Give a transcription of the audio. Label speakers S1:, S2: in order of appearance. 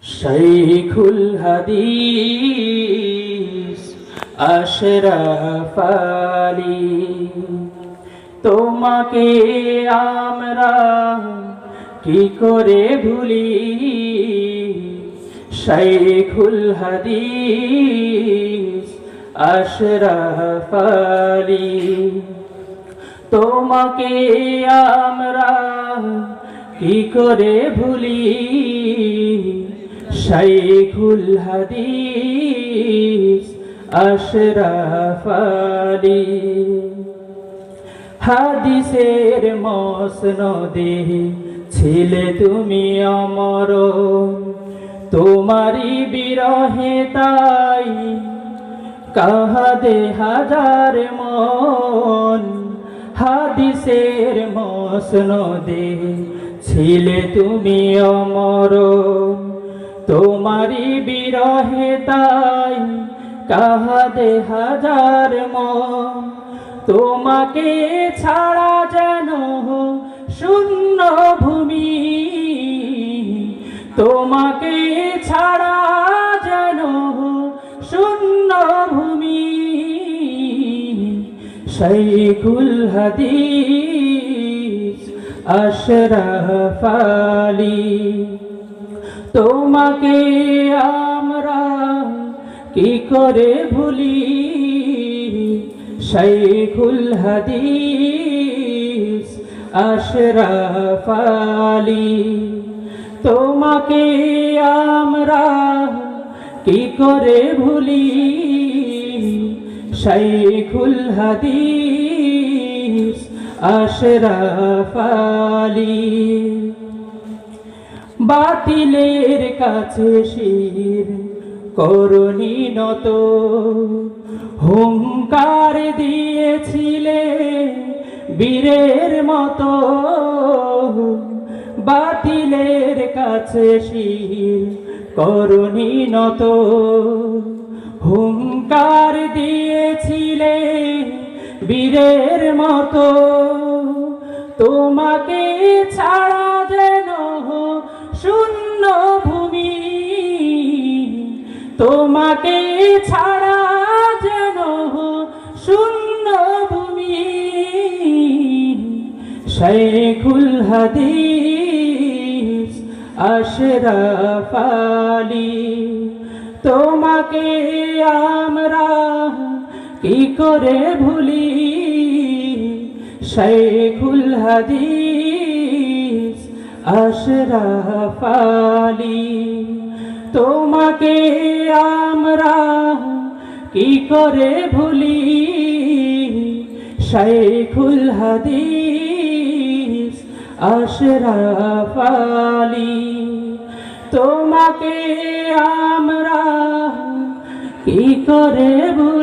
S1: শাইখুল হাদিস আশরাফ আলী, তোমাকে আমরা কি করে ভুলি। শাইখুল হাদিস আশরাফ আলী, তোমাকে আমরা কি করে ভুলি। শাইখুল হাদিস আশরাফ আলী, হাদিসের মসনদে ছিলে তুমি অমর, তোমারি বিরহে তাই কাহাদে হাজার মন। হাদিসের মসনদে ছিলে তুমি অমর, তোমারি বিরহে তাই কাহাদে হাজার মন। তোমাকে ছাড়া যেন শূন্য ভূমি, তোমাকে ছাড়া যেন শূন্য ভূমি। শাইখুল হাদিস আশরাফ আলী, তোমাকে আমরা কি করে ভুলি। শাইখুল হাদিস আশরাফ আলী, তোমাকে আমরা কি করে ভুলি। শাইখুল হাদিস আশরাফ আলী, বাতিলের কাছে শির করনি নত, হুঙ্কার দিয়েছিলে বীরের মতো। বাতিলের কাছে শির করনি নত, হুঙ্কার দিয়েছিলে বীরের মতো। তোমাকে ছাড়া যেন শূন্য ভূমি, তোমাকে ছাড়া যেন শূন্য ভূমি। শাইখুল হাদিস আশরাফ আলী, তোমাকে আমরা কি করে ভুলি। শাইখুল হাদিস আশরাফ আলী, তোমাকে আমরা কি করে ভুলি। শাইখুল হাদিস আশরাফ আলী, তোমাকে আমরা কি করে ভুলি।